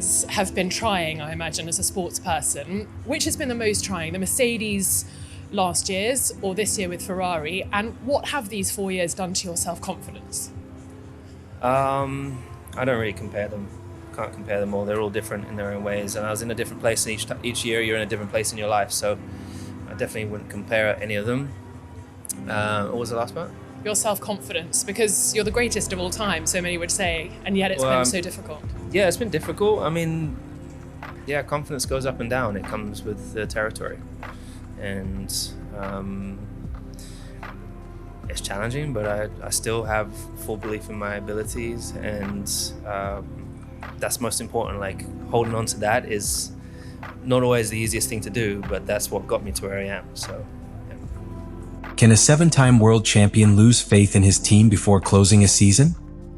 years have been trying, I imagine, as a sports person. Which has been the most trying, the Mercedes last year's or this year with Ferrari? And what have these 4 years done to your self-confidence? I don't really compare them. Can't compare them all. They're all different in their own ways. And I was in a different place each year. You're in a different place in your life. So I definitely wouldn't compare any of them. What was the last part? Your self-confidence, because you're the greatest of all time, so many would say, and yet it's been so difficult. Yeah, it's been difficult. I mean, yeah, confidence goes up and down. It comes with the territory. And it's challenging, but I still have full belief in my abilities, and that's most important. Like, holding on to that is not always the easiest thing to do, but that's what got me to where I am. So. Can a 7-time world champion lose faith in his team before closing a season?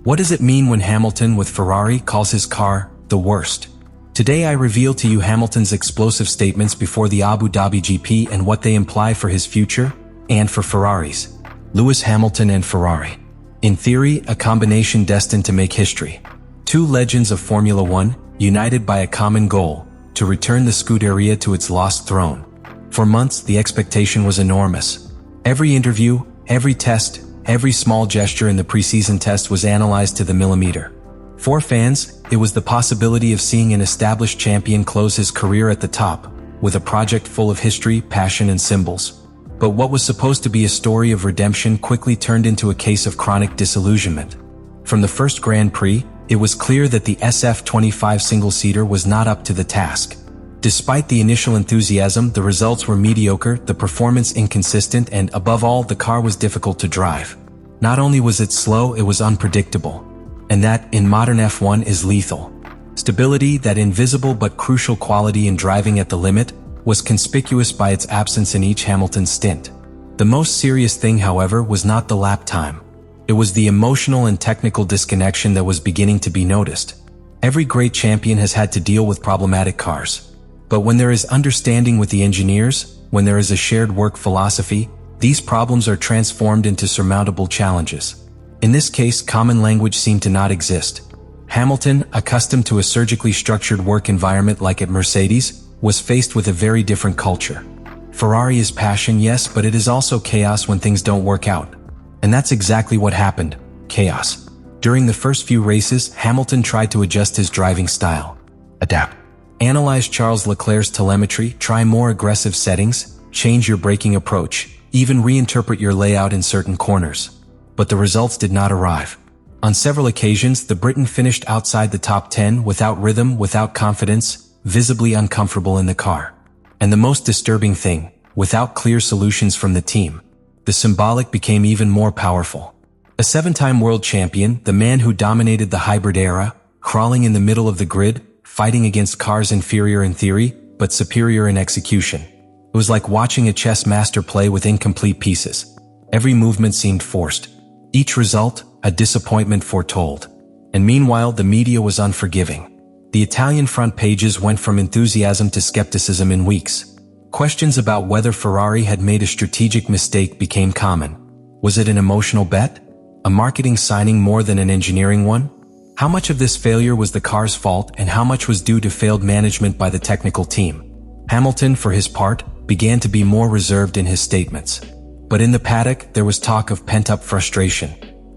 What does it mean when Hamilton with Ferrari calls his car the worst? Today I reveal to you Hamilton's explosive statements before the Abu Dhabi GP and what they imply for his future and for Ferraris. Lewis Hamilton and Ferrari. In theory, a combination destined to make history. Two legends of Formula One, united by a common goal, to return the Scuderia to its lost throne. For months, the expectation was enormous. Every interview, every test, every small gesture in the preseason test was analyzed to the millimeter. For fans, it was the possibility of seeing an established champion close his career at the top, with a project full of history, passion, and symbols. But what was supposed to be a story of redemption quickly turned into a case of chronic disillusionment. From the first Grand Prix, it was clear that the SF25 single-seater was not up to the task. Despite the initial enthusiasm, the results were mediocre, the performance inconsistent, and above all, the car was difficult to drive. Not only was it slow, it was unpredictable. And that, in modern F1, is lethal. Stability, that invisible but crucial quality in driving at the limit, was conspicuous by its absence in each Hamilton stint. The most serious thing, however, was not the lap time. It was the emotional and technical disconnection that was beginning to be noticed. Every great champion has had to deal with problematic cars. But when there is understanding with the engineers, when there is a shared work philosophy, these problems are transformed into surmountable challenges. In this case, common language seemed to not exist. Hamilton, accustomed to a surgically structured work environment like at Mercedes, was faced with a very different culture. Ferrari is passion, yes, but it is also chaos when things don't work out. And that's exactly what happened: chaos. During the first few races, Hamilton tried to adjust his driving style. Adapt. Analyze Charles Leclerc's telemetry, try more aggressive settings, change your braking approach, even reinterpret your layout in certain corners. But the results did not arrive. On several occasions, the Briton finished outside the top 10 without rhythm, without confidence, visibly uncomfortable in the car. And the most disturbing thing, without clear solutions from the team. The symbolic became even more powerful. A 7-time world champion, the man who dominated the hybrid era, crawling in the middle of the grid, fighting against cars inferior in theory, but superior in execution. It was like watching a chess master play with incomplete pieces. Every movement seemed forced. Each result, a disappointment foretold. And meanwhile, the media was unforgiving. The Italian front pages went from enthusiasm to skepticism in weeks. Questions about whether Ferrari had made a strategic mistake became common. Was it an emotional bet? A marketing signing more than an engineering one? How much of this failure was the car's fault and how much was due to failed management by the technical team? Hamilton, for his part, began to be more reserved in his statements. But in the paddock, there was talk of pent-up frustration.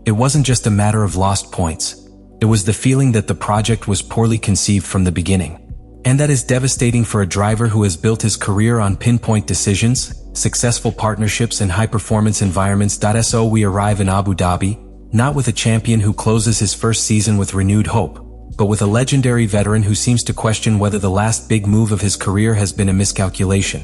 It wasn't just a matter of lost points. It was the feeling that the project was poorly conceived from the beginning. And that is devastating for a driver who has built his career on pinpoint decisions, successful partnerships, and high-performance environments. So we arrive in Abu Dhabi, not with a champion who closes his first season with renewed hope, but with a legendary veteran who seems to question whether the last big move of his career has been a miscalculation.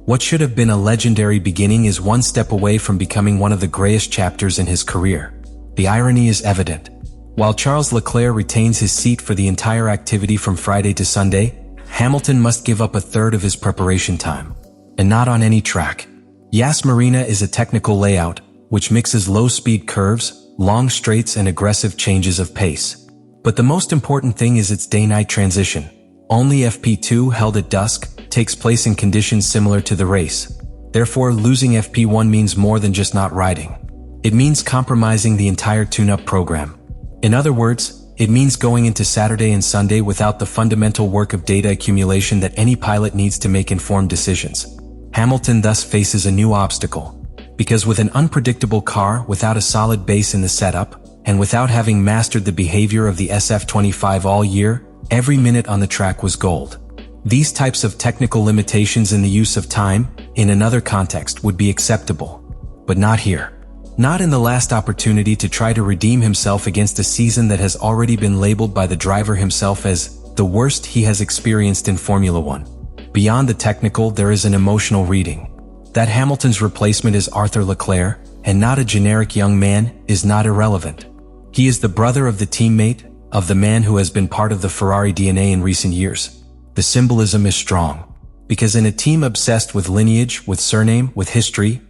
What should have been a legendary beginning is one step away from becoming one of the grayest chapters in his career. The irony is evident. While Charles Leclerc retains his seat for the entire activity from Friday to Sunday, Hamilton must give up a third of his preparation time. And not on any track. Yas Marina is a technical layout, which mixes low-speed curves, long straights, and aggressive changes of pace. But the most important thing is its day-night transition. Only FP2, held at dusk, takes place in conditions similar to the race. Therefore, losing FP1 means more than just not riding. It means compromising the entire tune-up program. In other words, It means going into Saturday and Sunday without the fundamental work of data accumulation that any pilot needs to make informed decisions. Hamilton thus faces a new obstacle. Because with an unpredictable car without a solid base in the setup, and without having mastered the behavior of the SF25 all year, every minute on the track was gold. These types of technical limitations in the use of time, in another context, would be acceptable. But not here. Not in the last opportunity to try to redeem himself against a season that has already been labeled by the driver himself as the worst he has experienced in Formula One. Beyond the technical, there is an emotional reading. That Hamilton's replacement is Arthur Leclerc, and not a generic young man, is not irrelevant. He is the brother of the teammate, of the man who has been part of the Ferrari DNA in recent years. The symbolism is strong. Because in a team obsessed with lineage, with surname, with history,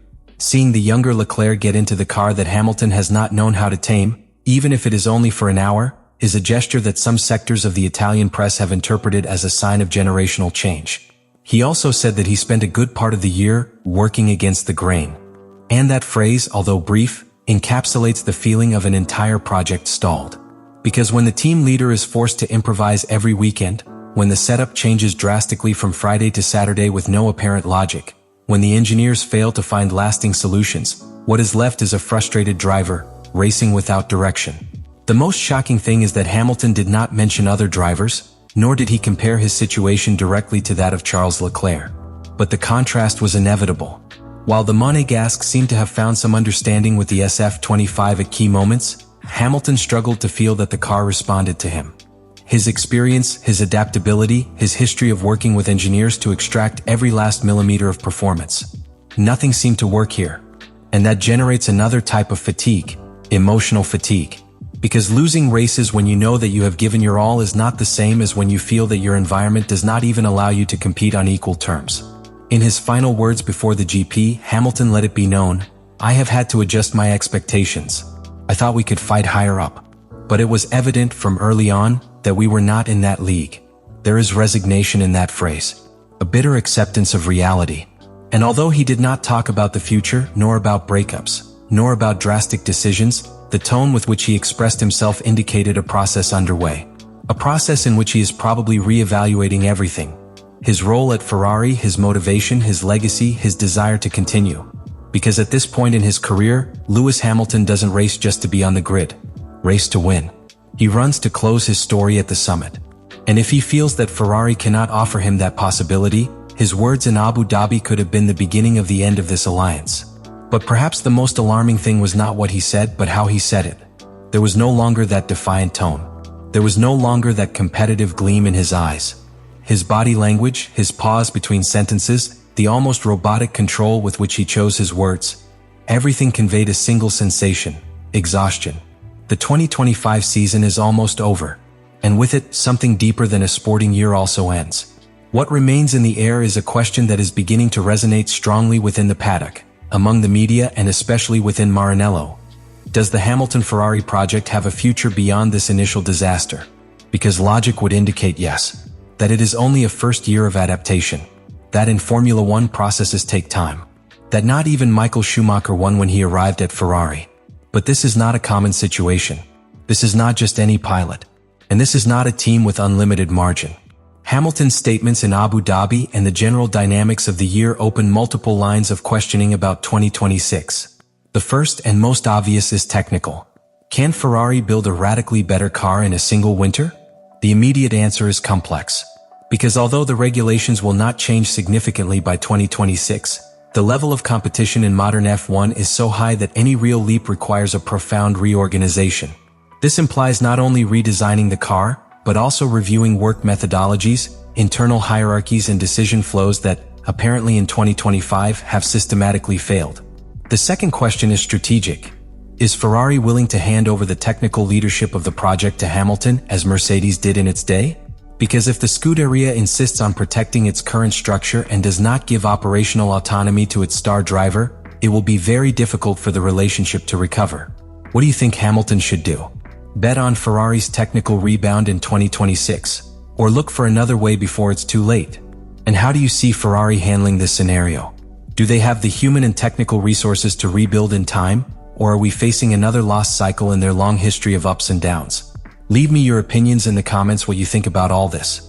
seeing the younger Leclerc get into the car that Hamilton has not known how to tame, even if it is only for an hour, is a gesture that some sectors of the Italian press have interpreted as a sign of generational change. He also said that he spent a good part of the year working against the grain. And that phrase, although brief, encapsulates the feeling of an entire project stalled. Because when the team leader is forced to improvise every weekend, when the setup changes drastically from Friday to Saturday with no apparent logic, when the engineers fail to find lasting solutions, what is left is a frustrated driver, racing without direction. The most shocking thing is that Hamilton did not mention other drivers, nor did he compare his situation directly to that of Charles Leclerc. But the contrast was inevitable. While the Monegasque seemed to have found some understanding with the SF25 at key moments, Hamilton struggled to feel that the car responded to him. His experience, his adaptability, his history of working with engineers to extract every last millimeter of performance. Nothing seemed to work here. And that generates another type of fatigue, emotional fatigue. Because losing races when you know that you have given your all is not the same as when you feel that your environment does not even allow you to compete on equal terms. In his final words before the GP, Hamilton let it be known, "I have had to adjust my expectations. I thought we could fight higher up. But it was evident from early on that we were not in that league." There is resignation in that phrase, a bitter acceptance of reality. And although he did not talk about the future, nor about breakups, nor about drastic decisions, the tone with which he expressed himself indicated a process underway. A process in which he is probably re-evaluating everything. His role at Ferrari, his motivation, his legacy, his desire to continue. Because at this point in his career, Lewis Hamilton doesn't race just to be on the grid. Race to win. He runs to close his story at the summit. And if he feels that Ferrari cannot offer him that possibility, his words in Abu Dhabi could have been the beginning of the end of this alliance. But perhaps the most alarming thing was not what he said, but how he said it. There was no longer that defiant tone. There was no longer that competitive gleam in his eyes. His body language, his pause between sentences, the almost robotic control with which he chose his words, everything conveyed a single sensation: exhaustion. The 2025 season is almost over. And with it, something deeper than a sporting year also ends. What remains in the air is a question that is beginning to resonate strongly within the paddock, among the media, and especially within Maranello. Does the Hamilton-Ferrari project have a future beyond this initial disaster? Because logic would indicate yes. That it is only a first year of adaptation. That in Formula One processes take time. That not even Michael Schumacher won when he arrived at Ferrari. But this is not a common situation. This is not just any pilot. And this is not a team with unlimited margin. Hamilton's statements in Abu Dhabi and the general dynamics of the year open multiple lines of questioning about 2026. The first and most obvious is technical. Can Ferrari build a radically better car in a single winter? The immediate answer is complex. Because although the regulations will not change significantly by 2026, the level of competition in modern F1 is so high that any real leap requires a profound reorganization. This implies not only redesigning the car, but also reviewing work methodologies, internal hierarchies, and decision flows that, apparently in 2025, have systematically failed. The second question is strategic. Is Ferrari willing to hand over the technical leadership of the project to Hamilton, as Mercedes did in its day? Because if the Scuderia insists on protecting its current structure and does not give operational autonomy to its star driver, it will be very difficult for the relationship to recover. What do you think Hamilton should do? Bet on Ferrari's technical rebound in 2026, or look for another way before it's too late? And how do you see Ferrari handling this scenario? Do they have the human and technical resources to rebuild in time, or are we facing another lost cycle in their long history of ups and downs? Leave me your opinions in the comments what you think about all this.